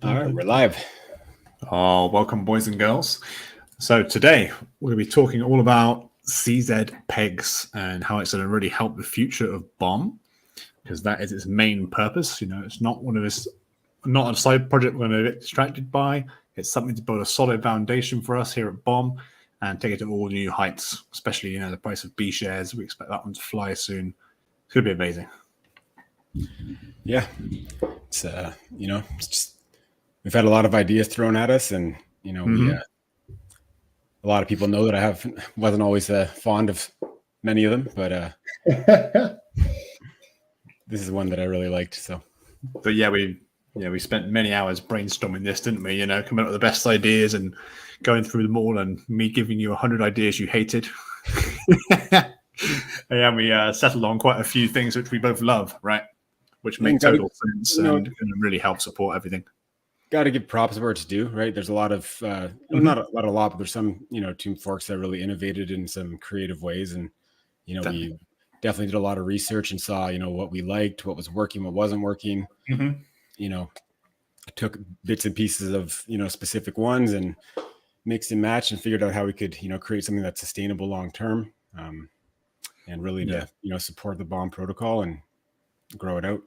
All right, we're live. Oh, welcome, boys and girls. So today we're going to be talking all about CZpegs and how it's going to really help the future of BOM, because that is its main purpose. You know, it's not not a side project we're going to get distracted by. It's something to build a solid foundation for us here at BOM and take it to all new heights, especially, you know, the price of B shares. We expect that one to fly soon. It's going to be amazing. Yeah, it's it's just we've had a lot of ideas thrown at us, and a lot of people know that I wasn't always fond of many of them, but this is one that I really liked. So yeah, we spent many hours brainstorming this, didn't we? You know, coming up with the best ideas and going through them all, and me giving you 100 ideas you hated. And we settled on quite a few things which we both love, right? Which make total sense and really help support everything. Got to give props where it's due, right? There's a lot of not a lot, but there's some Team Forks that really innovated in some creative ways, and we definitely did a lot of research and saw what we liked, what was working, what wasn't working. Took bits and pieces of specific ones and mixed and matched and figured out how we could create something that's sustainable long term, and really to support the BOM protocol and grow it out.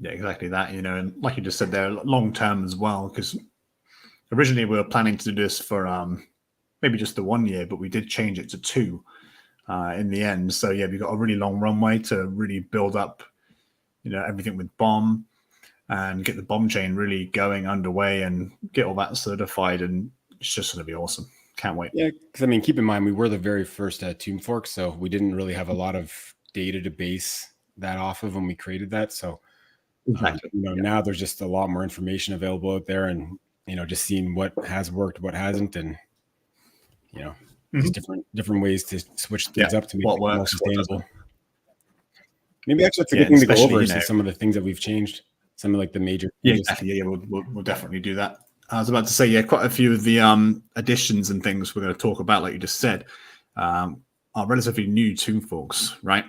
Yeah, exactly that. And like you just said, there long term as well, because originally we were planning to do this for maybe just the 1 year, but we did change it to 2 in the end. So yeah, we got a really long runway to really build up everything with BOM and get the BOM chain really going underway and get all that certified, and it's just going to be awesome. Can't wait. Yeah, because keep in mind we were the very first Team Fork, so we didn't really have a lot of data to base that off of when we created that. So exactly. Now there's just a lot more information available out there, and just seeing what has worked, what hasn't, and just different ways to switch things up to make it more sustainable. Maybe actually that's a good thing to go over is some of the things that we've changed, some of like the major changes. Exactly. Yeah, we'll definitely do that. I was about to say, quite a few of the additions and things we're going to talk about, like you just said, are relatively new Team Forks, right?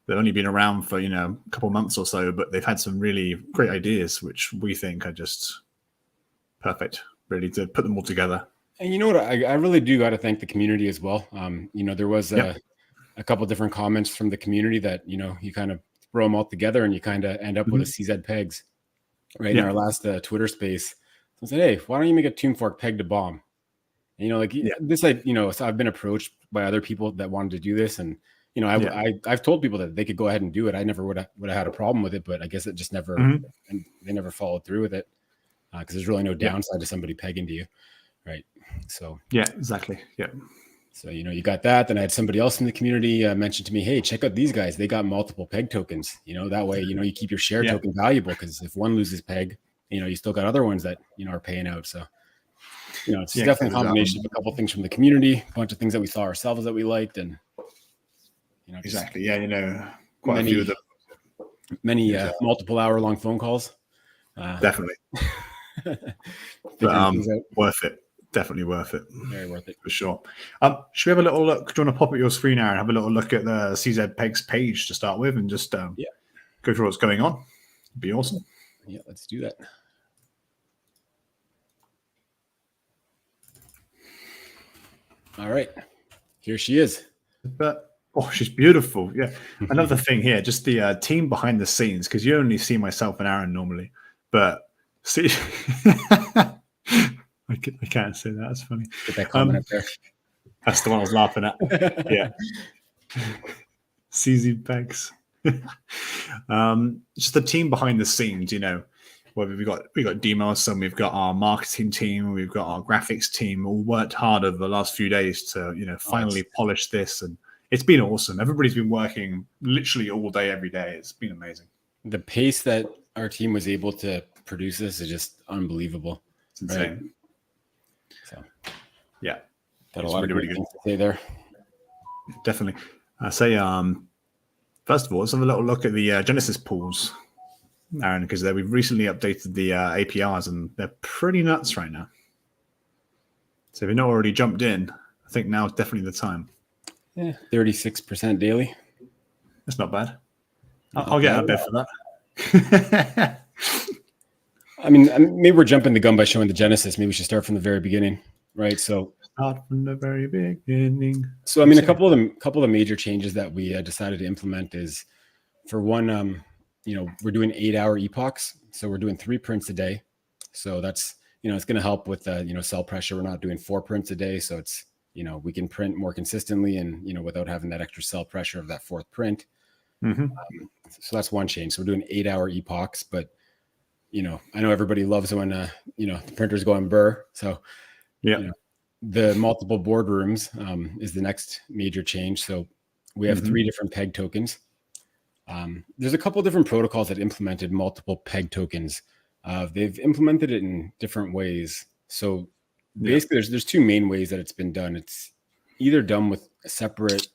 They've only been around for a couple of months or so, but they've had some really great ideas, which we think are just perfect, really, to put them all together. And you know what? I really do got to thank the community as well. There was a couple of different comments from the community that you kind of throw them all together and you kind of end up with a CZpegs, right? In our last Twitter space, I said, hey, why don't you make a Team Fork peg to BOM? And, this, so I've been approached by other people that wanted to do this, and I've told people that they could go ahead and do it. I never would have had a problem with it, but I guess it just never, and they never followed through with it because there's really no downside to somebody pegging to you, right? So yeah, exactly. Yeah. So you got that. Then I had somebody else in the community mention to me, hey, check out these guys. They got multiple peg tokens. That way you keep your share token valuable, because if one loses peg, you still got other ones that are paying out. So it's definitely a combination of a couple of things from the community, a bunch of things that we saw ourselves that we liked, and exactly. Yeah, quite a few of them. Many multiple hour-long phone calls. Definitely. But, worth it. Definitely worth it. Very worth it. For sure. Should we have a little look? Do you want to pop at your screen now and have a little look at the CZpegs page to start with and just go through what's going on? It'd be awesome. Yeah, let's do that. All right. Here she is. But she's beautiful. Yeah. Another thing here, just the team behind the scenes, because you only see myself and Aaron normally, but see, I can't say that. That's funny. Get that comment up there. That's the one I was laughing at. Yeah. CZpegs. Just the team behind the scenes, where we've got Demos, and we've got our marketing team, we've got our graphics team, all worked hard over the last few days to finally polish this, and it's been awesome. Everybody's been working literally all day, every day. It's been amazing. The pace that our team was able to produce this is just unbelievable. It's insane. Right? So yeah, got a lot of really good things to say there. Definitely. I say first of all, let's have a little look at the Genesis pools, Aaron, because we've recently updated the APRs, and they're pretty nuts right now. So if you're not already jumped in, I think now is definitely the time. Yeah, 36% daily. That's not bad. I'll get a bid for that. I mean, maybe we're jumping the gun by showing the genesis. Maybe we should start from the very beginning, right? So Start from the very beginning. I mean, a couple of the major changes that we decided to implement is, for one, we're doing 8-hour epochs, so we're doing 3 prints a day. So that's, it's going to help with cell pressure. We're not doing 4 prints a day, so it's, we can print more consistently and without having that extra cell pressure of that 4th print. So that's one change. So we're doing 8-hour epochs, but I know everybody loves when the printers going burr. So the multiple board rooms is the next major change. So we have 3 different peg tokens. There's a couple of different protocols that implemented multiple peg tokens. They've implemented it in different ways. So basically, there's 2 main ways that it's been done. It's either done with separate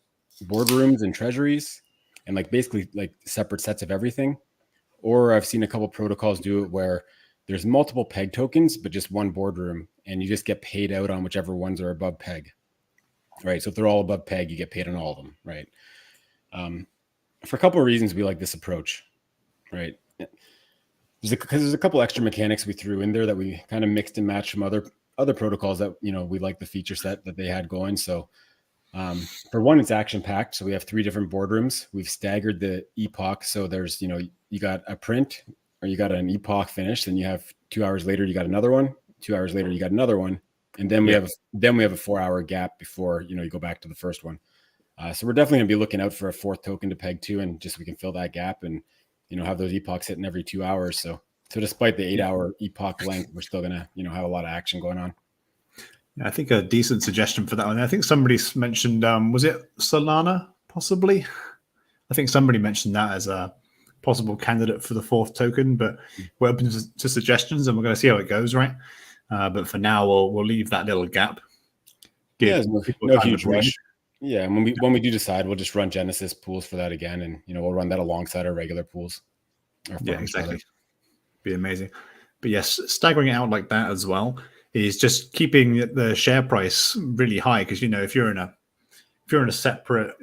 boardrooms and treasuries, and basically separate sets of everything, or I've seen a couple protocols do it where there's multiple peg tokens, but just one boardroom, and you just get paid out on whichever ones are above peg, right? So if they're all above peg, you get paid on all of them, right? For a couple of reasons, we like this approach, right? Because there's a couple extra mechanics we threw in there that we kind of mixed and matched from other protocols that we like the feature set that they had going. So for one, it's action packed. So we have 3 different boardrooms. We've staggered the epoch. So there's you got a print, or you got an epoch finish, then you have 2 hours later you got another one. 2 hours later you got another one, and then we have a 4-hour gap before you go back to the first one. So we're definitely going to be looking out for a 4th token to peg to, and just so we can fill that gap and have those epochs hitting every 2 hours. So despite the 8-hour epoch length, we're still going to have a lot of action going on. I think a decent suggestion for that one. I think somebody mentioned, was it Solana possibly? I think somebody mentioned that as a possible candidate for the 4th token, but we're open to suggestions, and we're going to see how it goes, right? But for now, we'll leave that little gap. No huge rush. Yeah, and when we do decide, we'll just run Genesis pools for that again, and we'll run that alongside our regular pools. Yeah, exactly. Be amazing. But yes, staggering it out like that as well is just keeping the share price really high, because if you're in a separate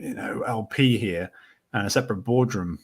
LP here and a separate boardroom,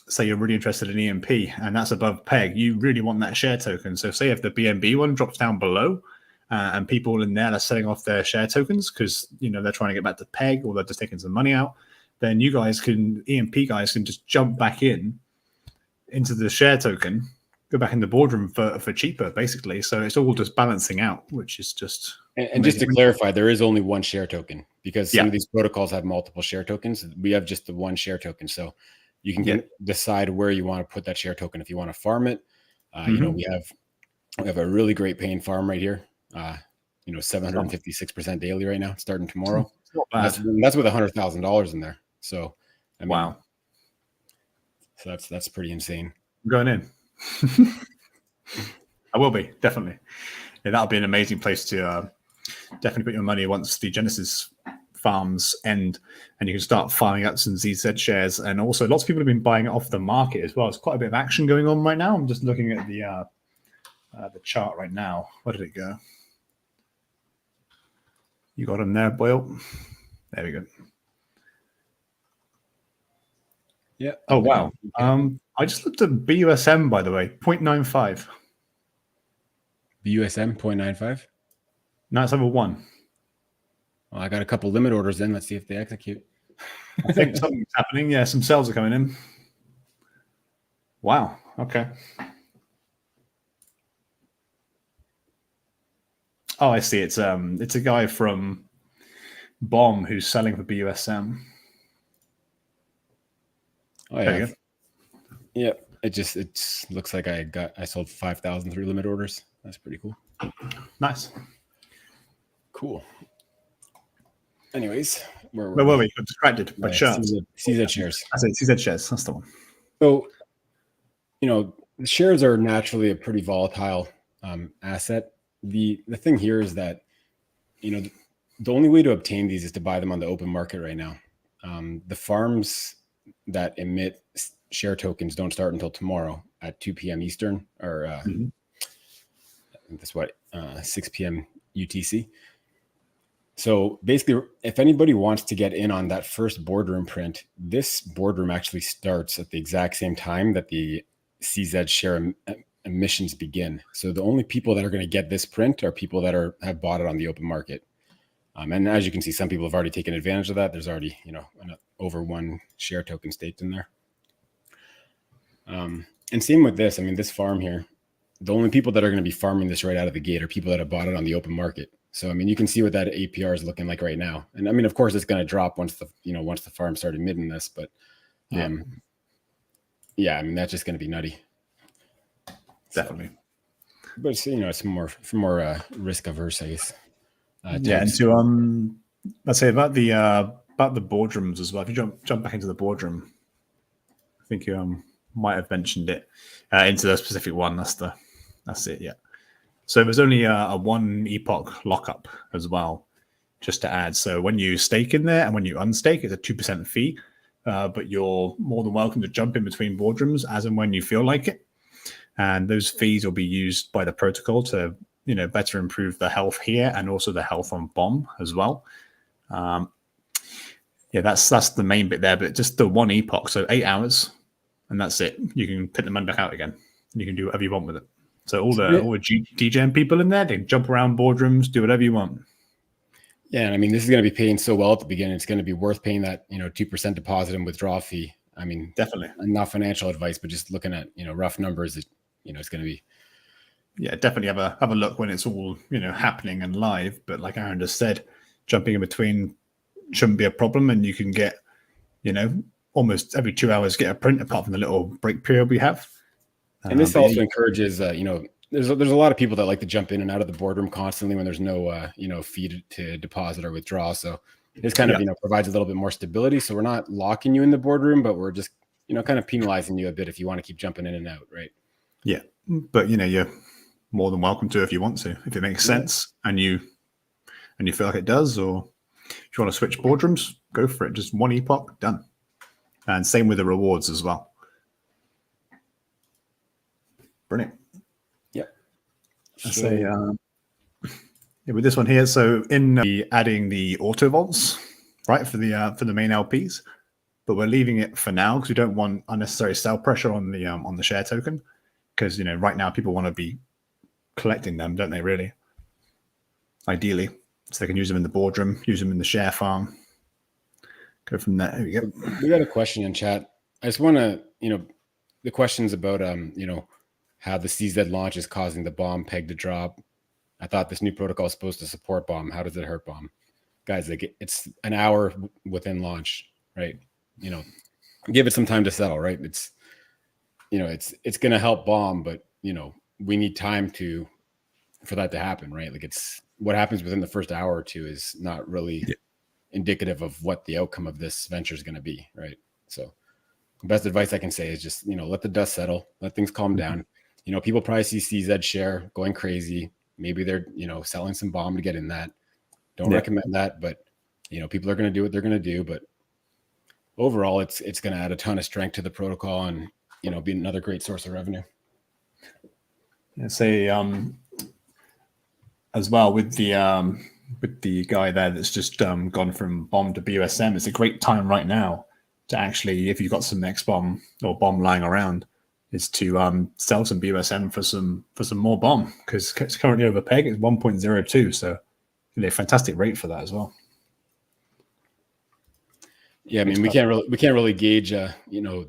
say you're really interested in EMP and that's above peg, you really want that share token. So say if the BNB one drops down below and people in there are selling off their share tokens because they're trying to get back to peg, or they're just taking some money out, then EMP guys can just jump back into the share token, go back in the boardroom for cheaper, basically. So it's all just balancing out, which is just and just to clarify, there is only one share token, because some of these protocols have multiple share tokens. We have just the one share token, so you can decide where you want to put that share token. If you want to farm it, we have a really great paying farm right here. 756% daily right now, starting tomorrow. That's with $100,000 in there. So wow. So that's pretty insane. I'm going in. I will be, definitely. Yeah, that'll be an amazing place to definitely put your money once the Genesis farms end, and you can start farming out some CZ shares. And also, lots of people have been buying it off the market as well. It's quite a bit of action going on right now. I'm just looking at the chart right now. Where did it go? You got him there, Boyle. There we go. Yeah. Oh, wow. I just looked at BUSM, by the way, 0.95. BUSM 0.95? No, it's over 1. Well, I got a couple limit orders in. Let's see if they execute. I think something's happening. Yeah, some sales are coming in. Wow. Okay. Oh, I see. It's a guy from Bomb who's selling for BUSM. Oh yeah. Yeah. It looks like I sold 5,000 through limit orders. That's pretty cool. Nice. Cool. Anyways, where were we? Got distracted by charts. CZ shares. I said CZ shares. That's the one. So, the shares are naturally a pretty volatile asset. The thing here is that, the only way to obtain these is to buy them on the open market right now. The farms that emit share tokens don't start until tomorrow at 2 p.m. Eastern, or that's what 6 p.m. UTC. So basically, if anybody wants to get in on that first boardroom print, this boardroom actually starts at the exact same time that the CZ share emissions begin. So the only people that are going to get this print are people that have bought it on the open market. And as you can see, some people have already taken advantage of that. There's already, an over 1 share token staked in there. And same with this. I mean, this farm here, the only people that are going to be farming this right out of the gate are people that have bought it on the open market. So, I mean, you can see what that APR is looking like right now. And I mean, of course, it's going to drop once the farm started emitting this, but yeah, I mean, that's just going to be nutty. Definitely. But it's, it's more risk averse, I guess. And to let's say about the boardrooms as well. If you jump back into the boardroom, I think you might have mentioned it into the specific one. That's it. Yeah. So there's only a 1 epoch lockup as well, just to add. So when you stake in there and when you unstake, it's a 2% fee, but you're more than welcome to jump in between boardrooms as and when you feel like it. And those fees will be used by the protocol to, better improve the health here and also the health on BOM as well. That's the main bit there, but just the 1 epoch, so 8 hours, and that's it. You can put the money back out again. And you can do whatever you want with it. So all the DGen people in there, they can jump around boardrooms, do whatever you want. Yeah, and I mean, this is going to be paying so well at the beginning. It's going to be worth paying that 2% deposit and withdrawal fee. I mean, definitely not financial advice, but just looking at rough numbers. It's going to be. Yeah, definitely have a look when it's all happening and live. But like Aaron just said, jumping in between shouldn't be a problem, and you can get almost every 2 hours get a print, apart from the little break period we have. And this also encourages, there's a lot of people that like to jump in and out of the boardroom constantly when there's no, fee to deposit or withdraw. So this kind of, provides a little bit more stability. So we're not locking you in the boardroom, but we're just, kind of penalizing you a bit if you want to keep jumping in and out, right? Yeah, but you're more than welcome to if you want to, if it makes sense and you feel like it does, or if you want to switch boardrooms, go for it. Just 1 epoch, done. And same with the rewards as well. Brilliant. Yep. I say with this one here. So in adding the auto vaults, right, for the main LPs, but we're leaving it for now because we don't want unnecessary sell pressure on the share token, because right now people want to be collecting them, don't they? Really, ideally, so they can use them in the boardroom, use them in the share farm. Go from there. There we go. We got a question in chat. I just want to, the question's about how the CZ launch is causing the BOM peg to drop. I thought this new protocol is supposed to support BOM. How does it hurt BOM? Guys, like, it's an hour within launch, right? Give it some time to settle, right? It's going to help BOM, but we need time for that to happen, right? Like, it's what happens within the first hour or two is not really indicative of what the outcome of this venture is going to be, right? So the best advice I can say is just, let the dust settle, let things calm down. People probably see CZ share going crazy. Maybe they're, selling some BOM to get in that. Don't recommend that, but, people are going to do what they're going to do. But overall, it's going to add a ton of strength to the protocol and, be another great source of revenue. I'd say as well with the guy there that's just gone from BOM to BUSM, it's a great time right now to actually, if you've got some XBOM or BOM lying around, is to sell some BUSM for some more BOM, because it's currently over peg. It's 1.02, so fantastic rate for that as well. Yeah, I mean, we can't really gauge the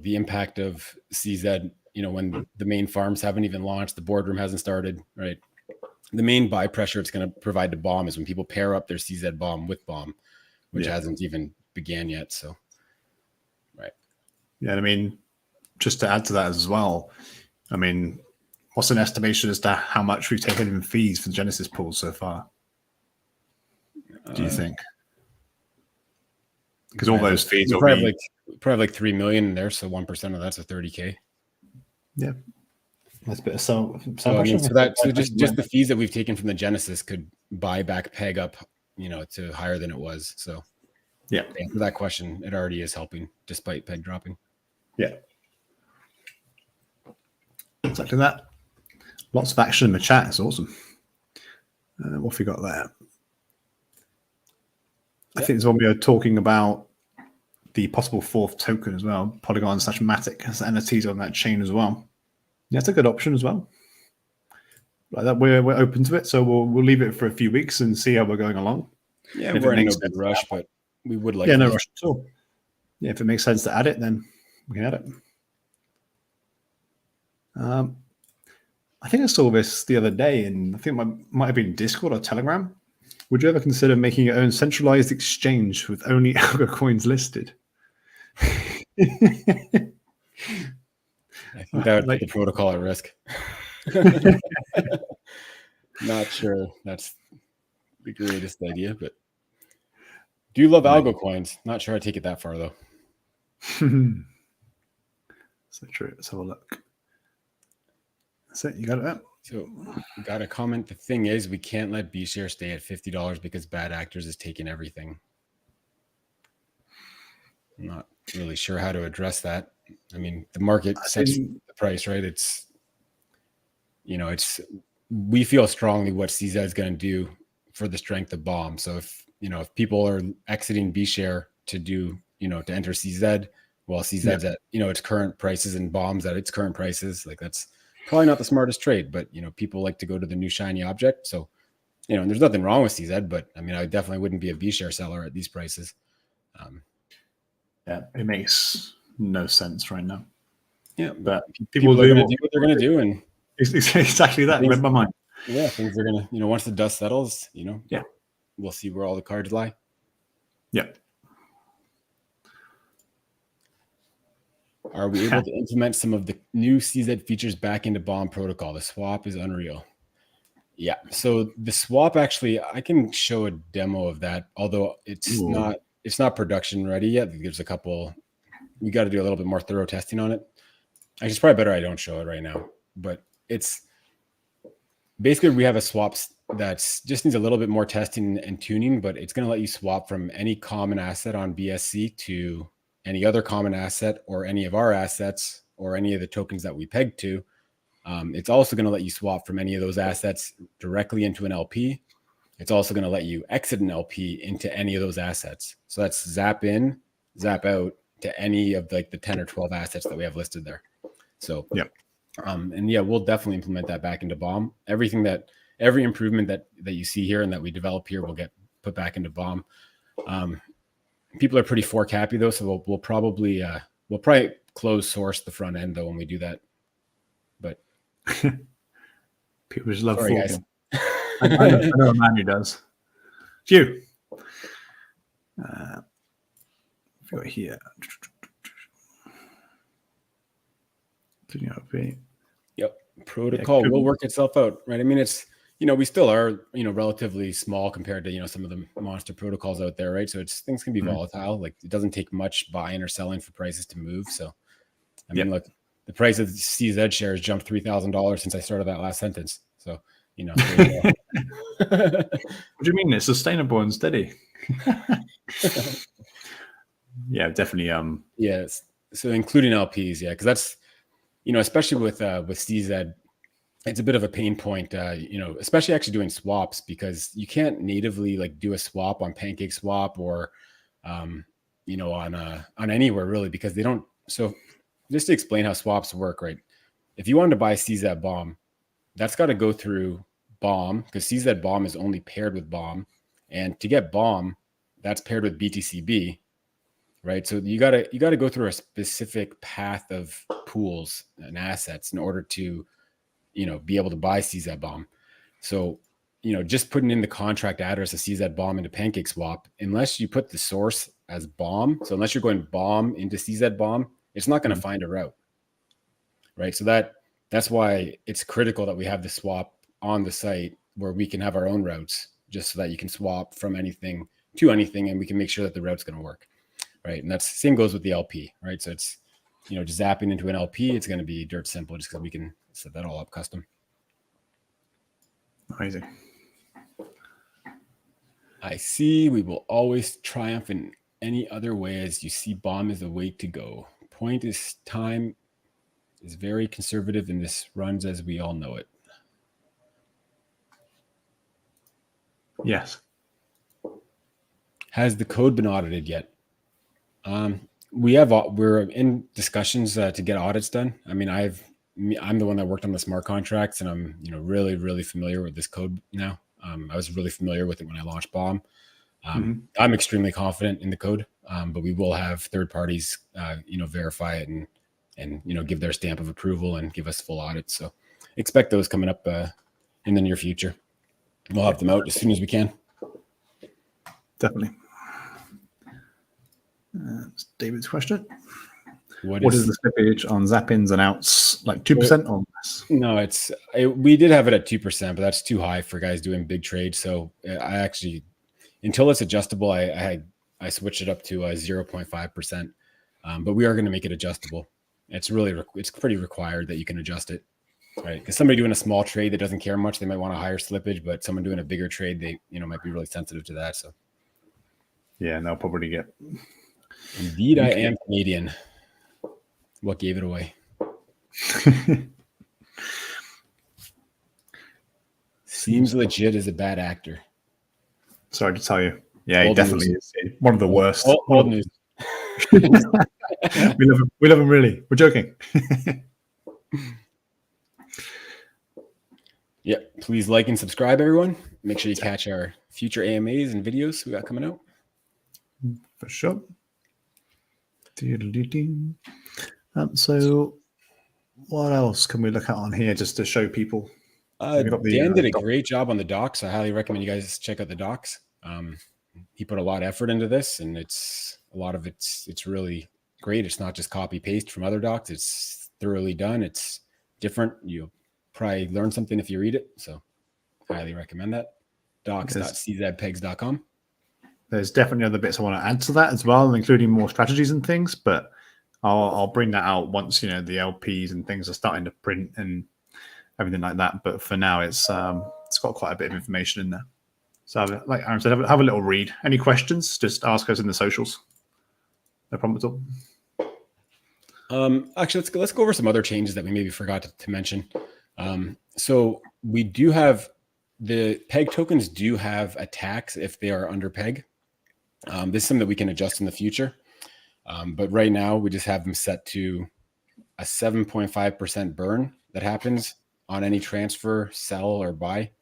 impact of CZ when the main farms haven't even launched, the boardroom hasn't started, right? The main buy pressure it's going to provide to BOM is when people pair up their CZ BOM with BOM, which hasn't even began yet. So, right. Yeah, I mean, just to add to that as well, I mean, what's an estimation as to how much we've taken in fees for the Genesis pool so far? Do you think? Because all those fees will probably like 3 million in there, so 1% of that's a 30K. Yeah, that's a bit of so just the fees that we've taken from the Genesis could buy back peg up, to higher than it was. So yeah, to answer that question, it already is helping despite peg dropping. Yeah, exactly that. Lots of action in the chat. It's awesome. What have we got there? I think it's when we were talking about the possible fourth token as well, Polygon/Matic as NFTs on that chain as well. Yeah, that's a good option as well. like that, we're open to it. So we'll leave it for a few weeks and see how we're going along. Yeah, If we're it in no makes big sense, rush, but we would like yeah, to. no rush at all. Yeah, if it makes sense to add it, then we can add it. I think I saw this the other day, and I think it might have been Discord or Telegram. Would you ever consider making your own centralized exchange with only algo coins listed? I think that would put the protocol at risk. Not sure that's the greatest idea, but do love algo coins. Not sure I take it that far though. So true. Let's have a look. That's it. You got it. So got a comment. The thing is, we can't let B share stay at $50 because bad actors is taking everything. I'm not really sure how to address that. I mean, the market sets the price, right? It's, we feel strongly what CZ is going to do for the strength of BOM. So if people are exiting B share to do, to enter CZ, while CZ's at, its current prices and BOM's at its current prices, like that's probably not the smartest trade, but people like to go to the new shiny object. So, and there's nothing wrong with CZ, but I mean, I definitely wouldn't be a B share seller at these prices. Yeah, it makes no sense right now. Yeah, but people are going to do what they're going to do, and exactly that. Read my mind. Yeah, things are going to, once the dust settles, yeah, we'll see where all the cards lie. Yeah. Are we able to implement some of the new CZ features back into BOM protocol? The swap is unreal. Yeah. So the swap, actually, I can show a demo of that, although it's not production ready yet. There's a couple, we got to do a little bit more thorough testing on it. Actually, it's probably better I don't show it right now, but it's basically, we have a swap that just needs a little bit more testing and tuning, but it's going to let you swap from any common asset on BSC to any other common asset or any of our assets or any of the tokens that we peg to. It's also going to let you swap from any of those assets directly into an LP. It's also going to let you exit an LP into any of those assets. So that's zap in, zap out to any of like the 10 or 12 assets that we have listed there. So we'll definitely implement that back into BOM. Every improvement that you see here and that we develop here will get put back into BOM. People are pretty fork happy though, so we'll probably close source the front end though when we do that. But people just love forking. I know a man who does. It's you. Go here. Yep. Protocol will work itself out, right? I mean, it's, we still are, relatively small compared to, some of the monster protocols out there, right? So things can be volatile. Like it doesn't take much buying or selling for prices to move. So, I mean, look, the price of CZ shares jumped $3,000 since I started that last sentence. So, what do you mean? It's sustainable and steady. Yeah, definitely. Yes. So including LPs, yeah, because that's, especially with CZ, it's a bit of a pain point, especially actually doing swaps, because you can't natively like do a swap on Pancake Swap or, on anywhere really, because they don't. So just to explain how swaps work, right? If you wanted to buy CZ BOM, that's got to go through BOM because CZ BOM is only paired with BOM, and to get BOM, that's paired with BTCB. Right. So you gotta go through a specific path of pools and assets in order to, be able to buy CZ BOM. So, just putting in the contract address of CZ BOM into Pancake Swap, unless you put the source as BOM, so unless you're going BOM into CZ BOM, it's not going to find a route. Right. So that's why it's critical that we have the swap on the site where we can have our own routes, just so that you can swap from anything to anything, and we can make sure that the route's going to work. Right. And that's same goes with the LP, right? So it's, just zapping into an LP, it's going to be dirt simple just because we can set that all up custom. Amazing. I see we will always triumph in any other way as you see BOM is the way to go. Point is time is very conservative and this runs as we all know it. Yes. Has the code been audited yet? We're in discussions to get audits done. I mean, I've I'm the one that worked on the smart contracts, and I'm really, really familiar with this code now. I was really familiar with it when I launched Bomb. I'm extremely confident in the code, but we will have third parties, verify it and give their stamp of approval and give us full audit. So expect those coming up in the near future. We'll have them out as soon as we can. Definitely. That's David's question. What is the slippage on zap-ins and outs? Like 2% or less? No, we did have it at 2%, but that's too high for guys doing big trades. So I actually, until it's adjustable, I switched it up to 0.5%. But we are going to make it adjustable. It's pretty required that you can adjust it, right? Because somebody doing a small trade that doesn't care much, they might want a higher slippage, but someone doing a bigger trade, they might be really sensitive to that. So yeah, and they'll probably get. Indeed, I am Canadian. What gave it away? Seems legit as a bad actor. Sorry to tell you. Yeah, he definitely is one of the worst. Old news. we love him really. We're joking. Yep. Please like and subscribe, everyone. Make sure you catch our future AMAs and videos we got coming out. For sure. So what else can we look at on here just to show people? Dan did a great job on the docs. I highly recommend you guys check out the docs. He put a lot of effort into this, and it's really great. It's not just copy paste from other docs. It's thoroughly done. It's different. You'll probably learn something if you read it. So highly recommend that. Docs.CZpegs.com. There's definitely other bits I want to add to that as well, including more strategies and things, but I'll bring that out once, the LPs and things are starting to print and everything like that. But for now, it's got quite a bit of information in there. So like Aaron said, have a little read. Any questions, just ask us in the socials. No problem at all. Actually, let's go over some other changes that we maybe forgot to mention. So we do have the peg tokens do have a tax if they are under peg. This is something that we can adjust in the future. But right now we just have them set to a 7.5% burn that happens on any transfer, sell, or buy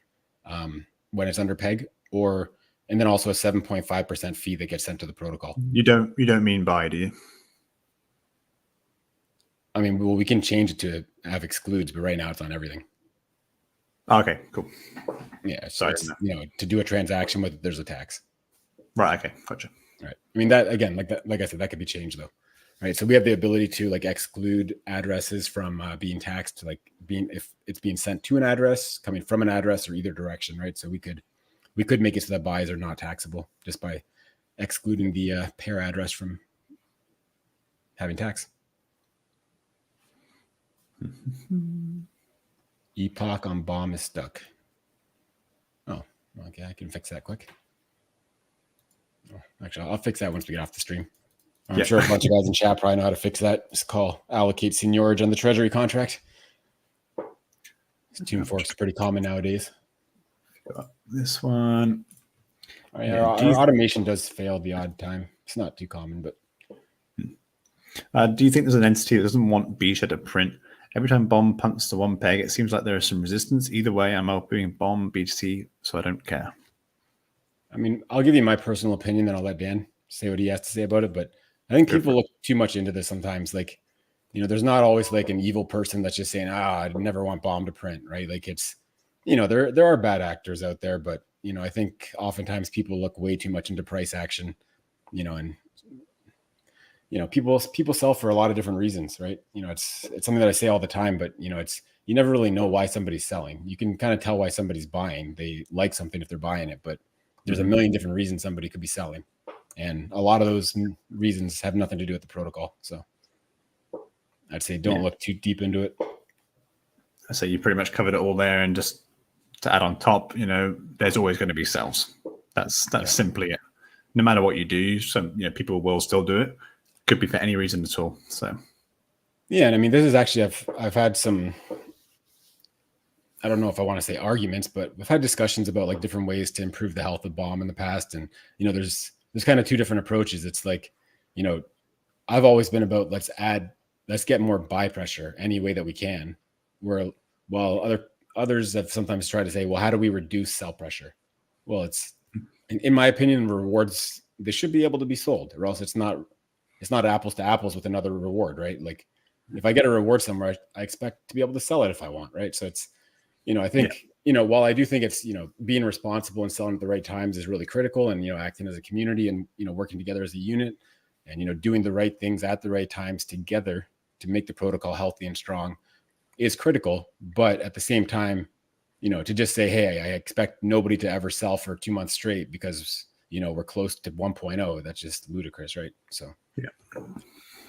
when it's under peg, and then also a 7.5% fee that gets sent to the protocol. You don't mean buy, do you? I mean, well, we can change it to have excludes, but right now it's on everything. Okay, cool. Yeah, so it's, to do a transaction with it, there's a tax. Right. Okay, gotcha. Right. I mean, that again, like I said, that could be changed though. Right. So we have the ability to exclude addresses from being taxed, if it's being sent to an address, coming from an address, or either direction. Right. So we could make it so that buys are not taxable just by excluding the pair address from having tax. Epoch on Bomb is stuck. Oh, okay. I can fix that quick. Oh, actually, I'll fix that once we get off the stream. I'm sure a bunch of guys in chat probably know how to fix that. Just call allocate seniorage on the treasury contract. Tune forks are pretty common nowadays. This one. Our automation does fail the odd time. It's not too common, but. Do you think there's an entity that doesn't want Beta to print? Every time Bomb punts to one peg, it seems like there is some resistance. Either way, I'm opening Bomb BTC, so I don't care. I mean, I'll give you my personal opinion, then I'll let Dan say what he has to say about it. But I think people look too much into this sometimes. There's not always an evil person that's just saying, I never want Bomb to print, right? It's, there are bad actors out there, but, I think oftentimes people look way too much into price action, and, people sell for a lot of different reasons, right? It's something that I say all the time, but, you never really know why somebody's selling. You can kind of tell why somebody's buying. They like something if they're buying it, but there's a million different reasons somebody could be selling. And a lot of those reasons have nothing to do with the protocol. So I'd say don't look too deep into it. I say you pretty much covered it all there. And just to add on top, there's always going to be sells. That's simply it. No matter what you do, people will still do it. Could be for any reason at all. So yeah, and I mean, this is actually I've had some. I don't know if I want to say arguments, but we've had discussions about different ways to improve the health of Bomb in the past. And, there's kind of two different approaches. It's I've always been about let's get more buy pressure any way that we can. where while others have sometimes tried to say, well, how do we reduce sell pressure? Well, it's in my opinion, rewards, they should be able to be sold, or else it's not apples to apples with another reward, right? Like if I get a reward somewhere, I expect to be able to sell it if I want, right? So it's, I think, while I do think it's, being responsible and selling at the right times is really critical, and, acting as a community and, working together as a unit and, doing the right things at the right times together to make the protocol healthy and strong is critical. But at the same time, to just say, hey, I expect nobody to ever sell for 2 months straight because, we're close to 1.0, that's just ludicrous, right? So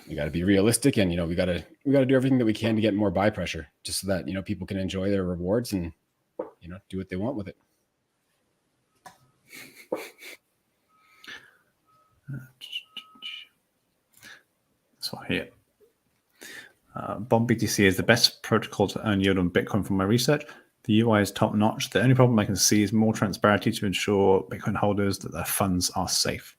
we got to be realistic, and, we got to do everything that we can to get more buy pressure just so that, people can enjoy their rewards and, do what they want with it. So here, Bomb BTC is the best protocol to earn yield on Bitcoin from my research. The UI is top notch. The only problem I can see is more transparency to ensure Bitcoin holders that their funds are safe.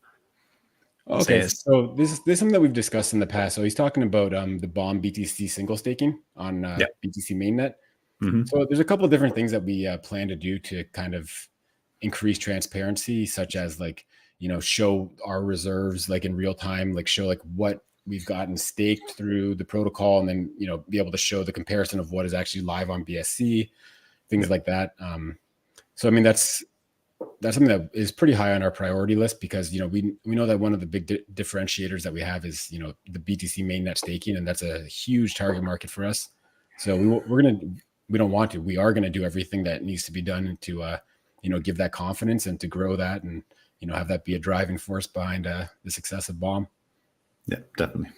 Okay, so this is something that we've discussed in the past. So he's talking about the Bomb BTC single staking on BTC mainnet. So there's a couple of different things that we plan to do to kind of increase transparency, such as like, show our reserves like in real time, like show like what we've gotten staked through the protocol, and then, be able to show the comparison of what is actually live on BSC, things like that. So, I mean, that's something that is pretty high on our priority list because, we know that one of the big differentiators that we have is, the BTC mainnet staking, and that's a huge target market for us. So we don't want to, we are going to do everything that needs to be done to, give that confidence and to grow that and, have that be a driving force behind the success of Bomb. Yeah, definitely.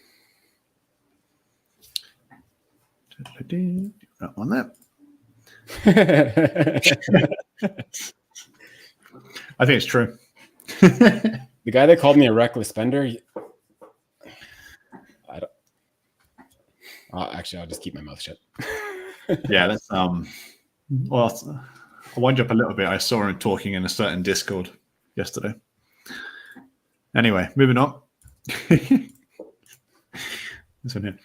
Not on that. I think it's true. The guy that called me a reckless spender, actually, I'll just keep my mouth shut. Yeah, that's well, I'll wind up a little bit. I saw him talking in a certain Discord yesterday. Anyway, moving on. This one here.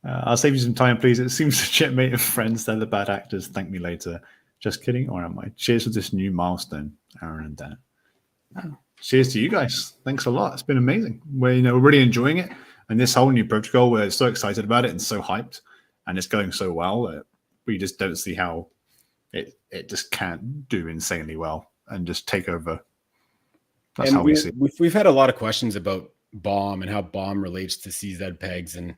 I'll save you some time, please. It seems legit, mate of friends. They're the bad actors. Thank me later. Just kidding, or am I? Cheers for this new milestone, Aaron and Dan. Cheers to you guys. Thanks a lot. It's been amazing. We're really enjoying it. And this whole new protocol, we're so excited about it and so hyped, and it's going so well that we just don't see how it just can't do insanely well and just take over. That's how we see it. We've had a lot of questions about Bomb and how Bomb relates to CZpegs, and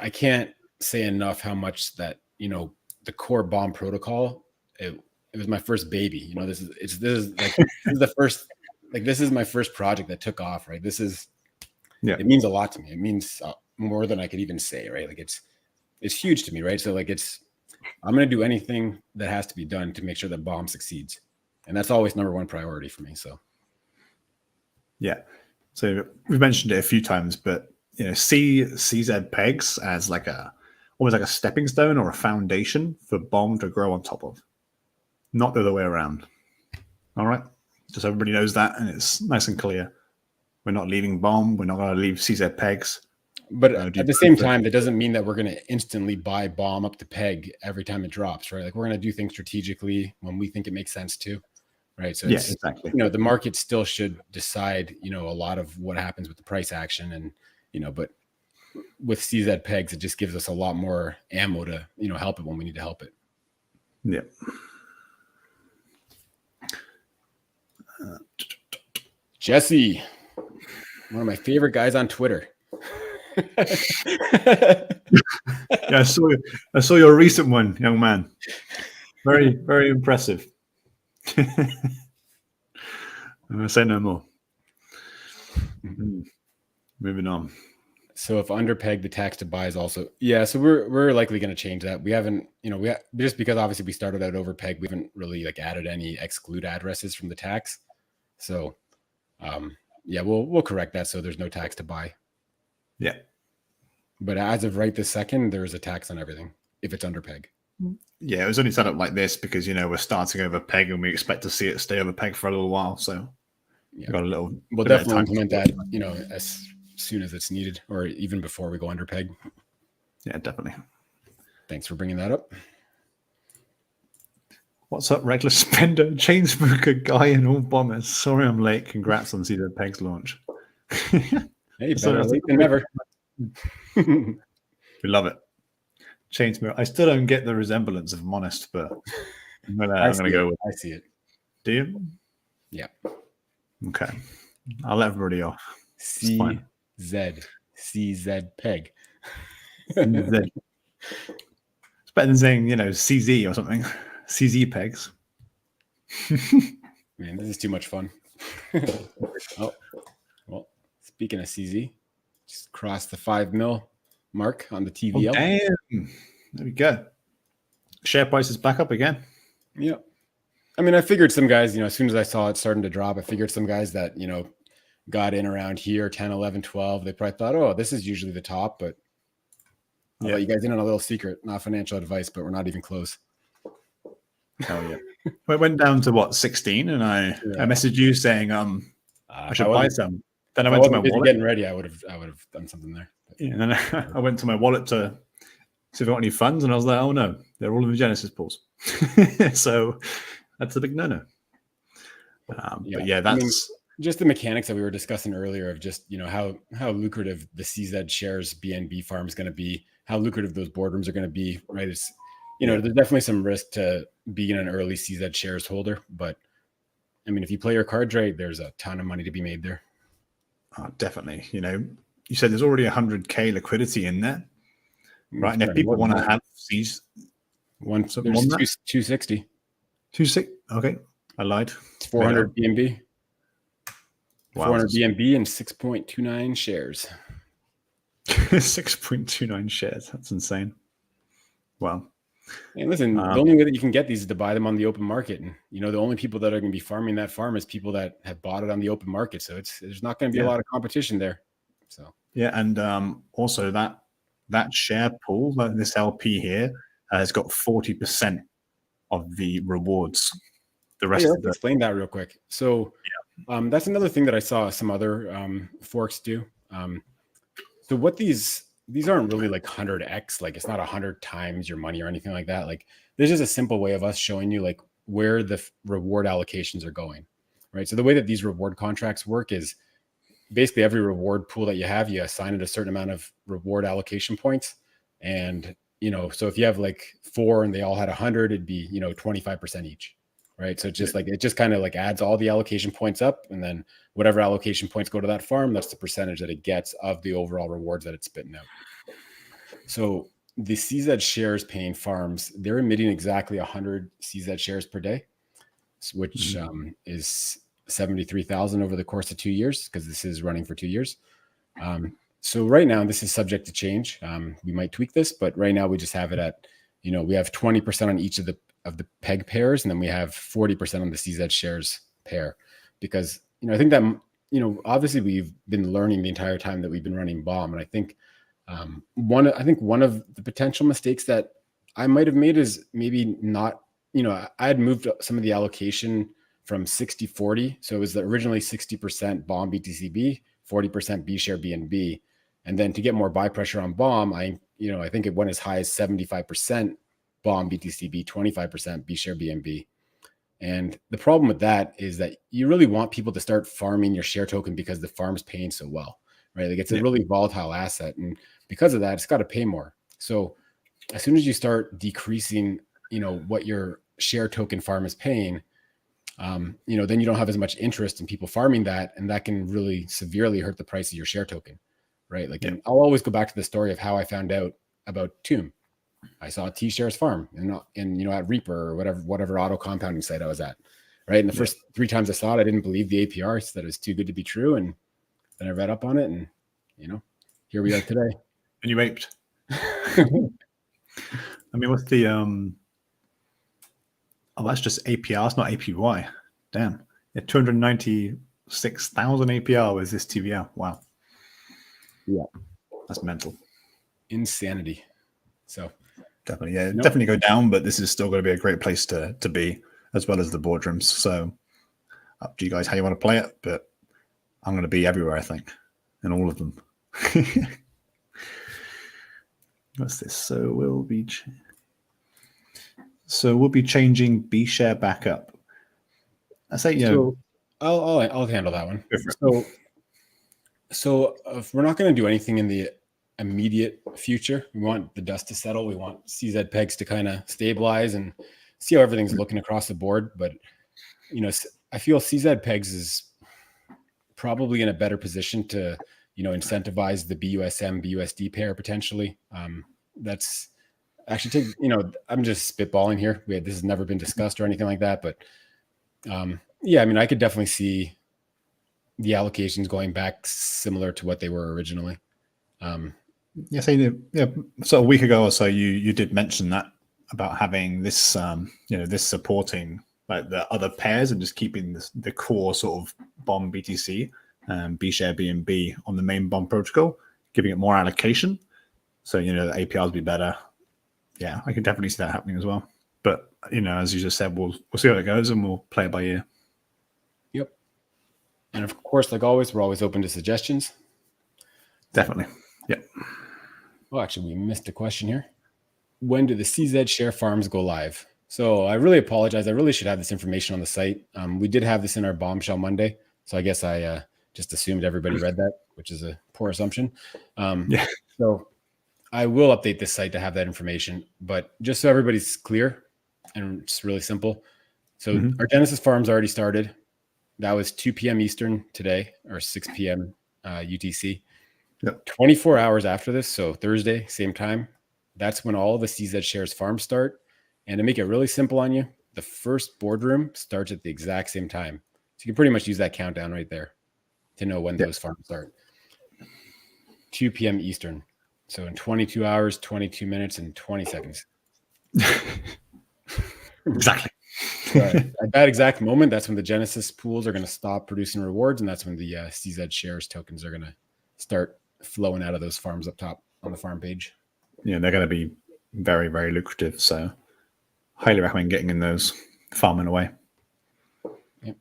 I can't say enough how much that the core Bomb protocol. It was my first baby. This is the first, like, this is my first project that took off, right? This is, it means a lot to me. It means more than I could even say, right? Like it's huge to me, right? So like I'm going to do anything that has to be done to make sure that Bomb succeeds. And that's always number one priority for me. So. Yeah. So we've mentioned it a few times, but see CZpegs as almost like a stepping stone or a foundation for Bomb to grow on top of. Not the other way around. All right. Just so everybody knows that, and it's nice and clear. We're not leaving Bomb. We're not going to leave CZpegs. But at the same time, that doesn't mean that we're going to instantly buy Bomb up to peg every time it drops, right? Like we're going to do things strategically when we think it makes sense to, right? So yeah, exactly. The market still should decide, a lot of what happens with the price action, and but with CZpegs, it just gives us a lot more ammo to help it when we need to help it. Yeah. Jesse, one of my favorite guys on Twitter. Yeah, I saw your recent one, young man. Very, very impressive. I'm going to say no more. Moving on. So if underpeg, the tax to buy is also, so we're likely going to change that. We haven't, just because obviously we started out overpeg, we haven't really added any exclude addresses from the tax. So we'll correct that so there's no tax to buy. Yeah. But as of right this second, there is a tax on everything if it's underpeg. Yeah, it was only set up like this because we're starting over peg and we expect to see it stay over peg for a little while. So we've got a little. We'll definitely implement that, as soon as it's needed, or even before we go under peg. Yeah, definitely. Thanks for bringing that up. What's up, Reckless Spender, Chainsmoker, Guy, and all bombers? Sorry I'm late. Congrats on CZpegs launch. Hey, better late than never. We love it. Chainsmoker. I still don't get the resemblance, if I'm honest, but I'm gonna go with it. I see it. Do you? Yeah. Okay. I'll let everybody off. CZpeg. CZ. It's better than saying, CZ or something. CZpegs. Man, this is too much fun. Oh, well, speaking of CZ, just crossed the 5 mil mark on the TVL. Oh, damn. There we go. Share price is back up again. Yeah. I mean, I figured some guys, as soon as I saw it starting to drop, I figured some guys that, got in around here, 10, 11, 12, they probably thought, oh, this is usually the top, but I'll let you guys in on a little secret, not financial advice, but we're not even close. Hell yeah. Well, it went down to what, 16, and I messaged you saying I should buy some. Then I went to my wallet. Getting ready, I would have done something there. Yeah, and then I went to my wallet to see if I got any funds, and I was like, oh no, they're all in the Genesis pools. So that's a big no-no. But yeah, that's just the mechanics that we were discussing earlier of just, how lucrative the CZ shares BNB farm is going to be, how lucrative those boardrooms are going to be, right? It's, there's definitely some risk to being an early CZ shares holder, but I mean, if you play your cards right, there's a ton of money to be made there. Definitely. You said there's already 100K liquidity in there, right? And if people want to have these, there's 260. 260. Okay, I lied. It's 400 BNB. Wow. 400 BNB and 6.29 shares. 6.29 shares. That's insane. Wow. And listen, the only way that you can get these is to buy them on the open market. And, the only people that are going to be farming that farm is people that have bought it on the open market. So there's not going to be a lot of competition there. So, yeah. And also that share pool, this LP here, has got 40% of the rewards. The rest of the... Explain that real quick. So that's another thing that I saw some other forks do. So what these aren't really like 100x, like it's not 100 times your money or anything like that. Like there's just a simple way of us showing you like where the reward allocations are going, right? So the way that these reward contracts work is basically every reward pool that you have, you assign it a certain amount of reward allocation points. And, so if you have like 4 and they all had 100, it'd be, 25% each, right? So it's just it just kind of like adds all the allocation points up, and then whatever allocation points go to that farm, that's the percentage that it gets of the overall rewards that it's spitting out. So the CZ shares paying farms, they're emitting exactly 100 CZ shares per day, which is 73,000 over the course of 2 years, because this is running for 2 years. So right now, this is subject to change. We might tweak this, but right now we just have it at, we have 20% on each of the peg pairs, and then we have 40% on the CZ shares pair, because, I think that, obviously we've been learning the entire time that we've been running BOM. And I think one of the potential mistakes that I might have made is maybe not, I had moved some of the allocation from 60-40. So it was originally 60% BOM BTCB, 40% B share BNB. And then to get more buy pressure on BOM, I think it went as high as 75% BOM BTCB, 25% B share BNB. And the problem with that is that you really want people to start farming your share token because the farm's paying so well, right? Like it's a really volatile asset. And because of that, it's got to pay more. So as soon as you start decreasing, what your share token farm is paying, then you don't have as much interest in people farming that. And that can really severely hurt the price of your share token, right? Like, and I'll always go back to the story of how I found out about Tomb. I saw T-Shares farm and at Reaper or whatever auto compounding site I was at, right? And the first 3 times I saw it, I didn't believe the APR, so that it was too good to be true. And then I read up on it, and here we are today. And you aped. I mean, what's the that's just APR, it's not APY. Damn. Yeah, 296,000 APR with this TVL. Wow. Yeah. That's mental. Insanity. So definitely, definitely go down, but this is still going to be a great place to be, as well as the boardrooms. So up to you guys how you want to play it, but I'm going to be everywhere, I think, in all of them. What's this? So we'll be So we'll be changing B share back up. I say, So I'll handle that one. So if we're not going to do anything in the immediate future, we want the dust to settle. We want CZpegs to kind of stabilize and see how everything's looking across the board. But I feel CZpegs is probably in a better position to incentivize the BUSM BUSD pair potentially. That's actually I'm just spitballing here. This has never been discussed or anything like that, but yeah, I mean, I could definitely see the allocations going back similar to what they were originally. Yeah, so a week ago or so, you did mention that about having this, this supporting like the other pairs and just keeping the core sort of bomb BTC and B share BNB on the main bomb protocol, giving it more allocation. So the APRs will be better. Yeah, I can definitely see that happening as well. But as you just said, we'll see how it goes and we'll play it by ear. Yep. And of course, like always, we're always open to suggestions. Definitely. Yep. Oh, actually, we missed a question here. When do the CZ share farms go live? So I really apologize. I really should have this information on the site. We did have this in our Bombshell Monday. So I guess I just assumed everybody read that, which is a poor assumption. Yeah. So I will update this site to have that information. But just so everybody's clear, and it's really simple. So our Genesis farms already started. That was 2 p.m. Eastern today, or 6 p.m. UTC. Yep. 24 hours after this, so Thursday, same time, that's when all the CZ shares farms start. And to make it really simple on you, the first boardroom starts at the exact same time. So you can pretty much use that countdown right there to know when those farms start. 2 p.m. Eastern. So in 22 hours, 22 minutes, and 20 seconds. Exactly. At that exact moment, that's when the Genesis pools are going to stop producing rewards, and that's when the CZ shares tokens are going to start flowing out of those farms up top on the farm page. Yeah, they're going to be very, very lucrative. So highly recommend getting in those, farming away. Yep.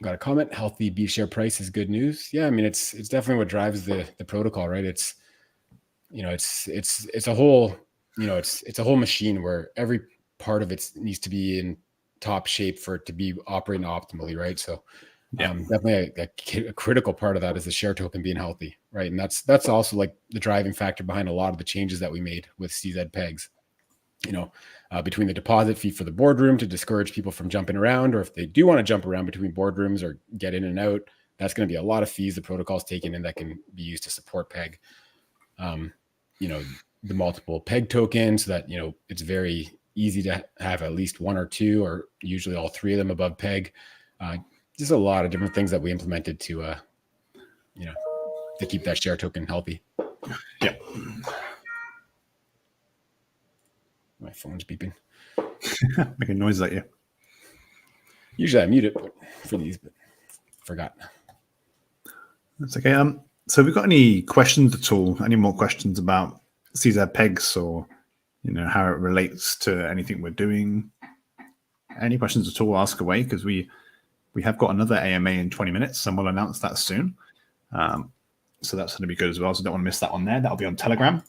Got a comment. Healthy B share price is good news. Yeah, I mean it's definitely what drives the protocol, right? It's a whole it's a whole machine where every part of it needs to be in top shape for it to be operating optimally, right? So definitely a critical part of that is the share token being healthy, right? And that's also like the driving factor behind a lot of the changes that we made with CZpegs. Between the deposit fee for the boardroom to discourage people from jumping around, or if they do want to jump around between boardrooms or get in and out, that's going to be a lot of fees the protocol's taken in that can be used to support PEG. The multiple PEG tokens, so that it's very easy to have at least one or two, or usually all three of them above PEG. Just a lot of different things that we implemented to keep that share token healthy. Yeah. My phone's beeping. Making noises at you. Usually I mute it for these, but forgot. That's okay. So have we got any questions at all? Any more questions about CZpegs or how it relates to anything we're doing? Any questions at all? Ask away, because we have got another AMA in 20 minutes, and we'll announce that soon. So that's going to be good as well. So don't want to miss that one there. That'll be on Telegram,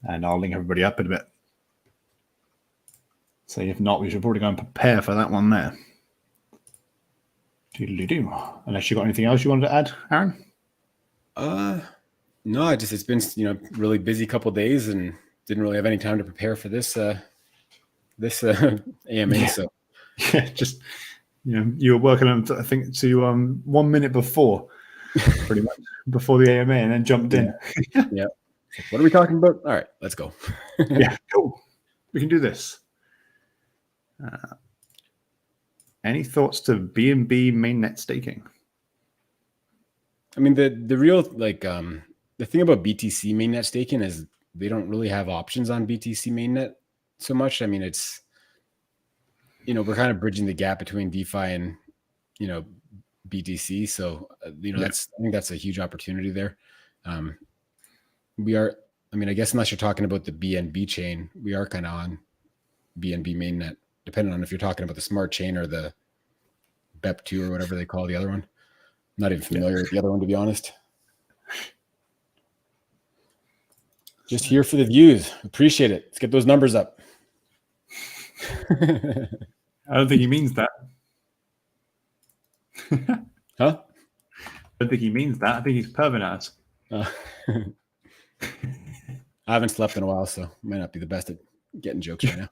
and I'll link everybody up in a bit. So if not, we should probably go and prepare for that one there. Doodly-doo. Unless you got anything else you wanted to add, Aaron? No, it's been really busy couple of days and didn't really have any time to prepare for this AMA. Yeah. So yeah, just you were working on I think to 1 minute before, pretty much before the AMA, and then jumped in. Yeah. What are we talking about? All right, let's go. Yeah, cool. We can do this. Any thoughts to BNB mainnet staking? I mean, the real the thing about BTC mainnet staking is they don't really have options on BTC mainnet so much. I mean, it's we're kind of bridging the gap between DeFi and BTC. So I think that's a huge opportunity there. We are. I mean, I guess unless you're talking about the BNB chain, we are kind of on BNB mainnet, depending on if you're talking about the smart chain or the BEP2 or whatever they call the other one. I'm not even familiar with the other one, to be honest. Just here for the views. Appreciate it. Let's get those numbers up. I don't think he means that. Huh? I don't think he means that. I think he's perving at us. I haven't slept in a while, so might not be the best at getting jokes right now.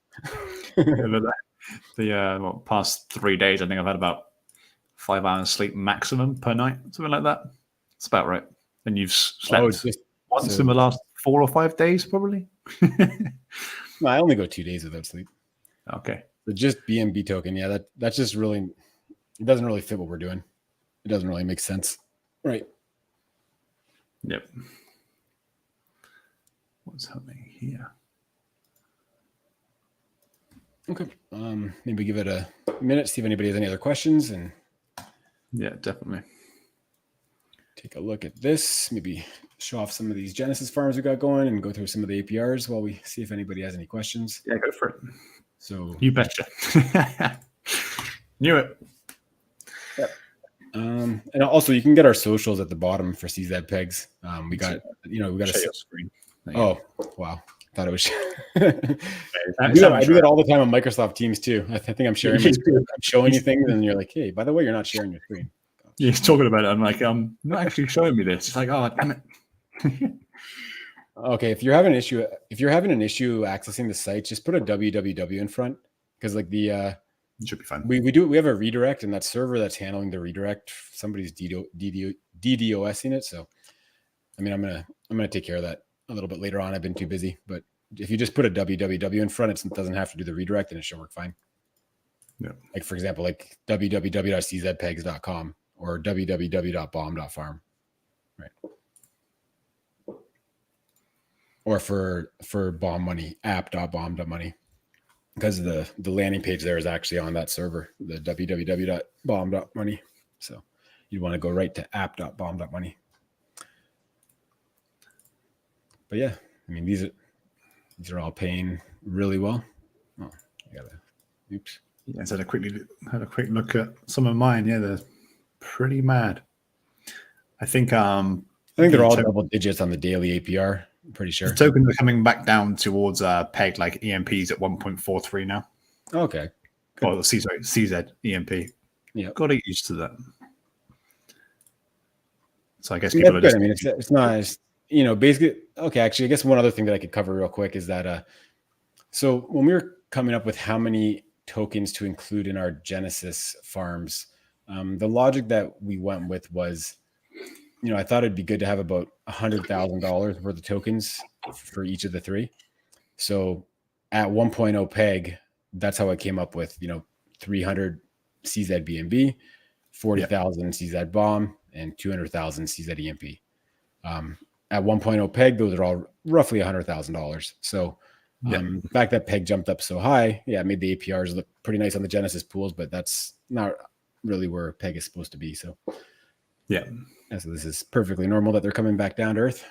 The past 3 days, I think I've had about 5 hours sleep maximum per night, something like that. It's about right. And you've slept once in the last 4 or 5 days, probably? No, I only go 2 days without sleep. Okay. But just BNB token, yeah, that's just really, it doesn't really fit what we're doing. It doesn't really make sense. Right. Yep. What's happening here? Okay. Maybe give it a minute, see if anybody has any other questions, and yeah, definitely take a look at this. Maybe show off some of these Genesis farms we got going and go through some of the APRs while we see if anybody has any questions. Yeah, go for it. So you betcha. Knew it. Yep. And also you can get our socials at the bottom for CZpegs. We got a screen. Oh, wow. Thought it was. I do that all the time on Microsoft Teams too. I think I'm sharing my screen. I'm showing you things, and you're like, "Hey, by the way, you're not sharing your screen." Yeah, he's talking about it. I'm like, not actually showing me this. It's like, oh, damn it. Okay, if you're having an issue accessing the site, just put a www in front, because like it should be fine. We have a redirect, and that server that's handling the redirect, somebody's DDoSing it. So, I mean, I'm gonna take care of that a little bit later on. I've been too busy, but if you just put a www in front, it doesn't have to do the redirect, and it should work fine. Yeah. Like for example, like www.czpegs.com or www.bomb.farm, right? Or for bomb money, app.bomb.money, because the landing page there is actually on that server, the www.bomb.money. So you'd want to go right to app.bomb.money. But yeah, I mean, these are all paying really well. Oh, I gotta, oops. Yeah, so had a quick look at some of mine. Yeah, they're pretty mad. I think they're all double digits on the daily APR. I'm pretty sure. The tokens are coming back down towards peg, like EMPs at 1.43 now. Okay. Or CZ EMP. Yeah. Got to get used to that. So I guess people are just. I mean, it's not. Basically, okay, actually, I guess one other thing that I could cover real quick is that, so when we were coming up with how many tokens to include in our Genesis farms, the logic that we went with was, I thought it'd be good to have about $100,000 worth of tokens for each of the three. So at 1.0 peg, that's how I came up with, 300 CZ BNB, 40,000 CZ bomb, and 200,000 CZ EMP. At 1.0 peg, those are all roughly $100,000. So the fact that peg jumped up so high, it made the APRs look pretty nice on the Genesis pools, but that's not really where peg is supposed to be. So so this is perfectly normal that they're coming back down to earth.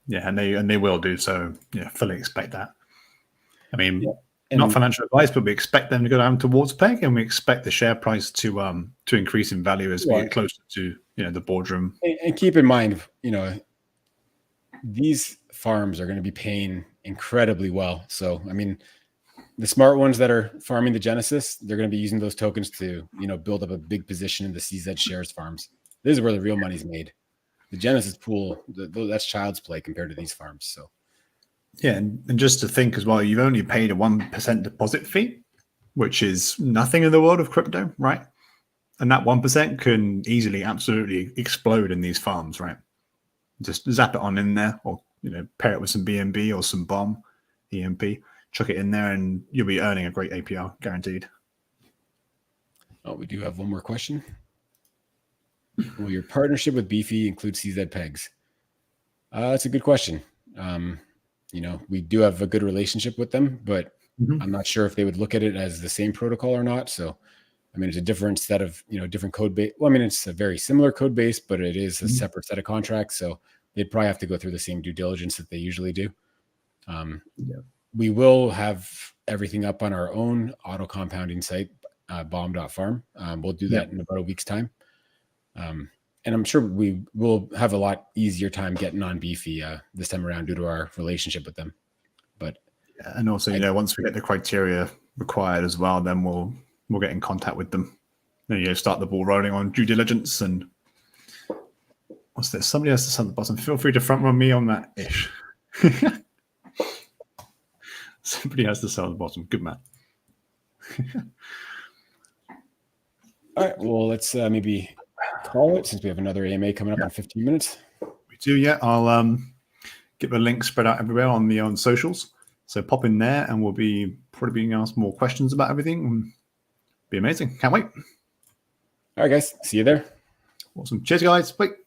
Yeah, and they will do so. Yeah, fully expect that. I mean, not financial advice, but we expect them to go down towards peg, and we expect the share price to increase in value as we get closer to the boardroom. And keep in mind, these farms are going to be paying incredibly well. So, I mean, the smart ones that are farming the Genesis, they're going to be using those tokens to, build up a big position in the CZ shares farms. This is where the real money's made. The Genesis pool, that's child's play compared to these farms. So, yeah, and just to think as well, you've only paid a 1% deposit fee, which is nothing in the world of crypto, right? And that 1% can easily, absolutely explode in these farms, right? Just zap it on in there, or pair it with some BNB or some bomb, EMP, chuck it in there, and you'll be earning a great APR, guaranteed. Oh, we do have one more question. Will your partnership with Beefy include CZpegs? That's a good question. We do have a good relationship with them, but I'm not sure if they would look at it as the same protocol or not. So, I mean, it's a different set of, different code base. Well, I mean, it's a very similar code base, but it is a separate set of contracts. So they'd probably have to go through the same due diligence that they usually do. We will have everything up on our own auto compounding site, bomb.farm. We'll do that in about a week's time. And I'm sure we will have a lot easier time getting on Beefy this time around due to our relationship with them. But and also, once we get the criteria required as well, then we'll get in contact with them. And, start the ball rolling on due diligence. And what's this? Somebody has to sit at the bottom. Feel free to front run me on that ish. Somebody has to sit at the bottom. Good man. All right. Well, let's maybe call it since we have another AMA coming up in 15 minutes. We do, yeah. I'll get the link spread out everywhere on socials. So pop in there, and we'll be probably being asked more questions about everything. Be amazing. Can't wait. All right, guys. See you there. Awesome. Cheers, guys. Bye.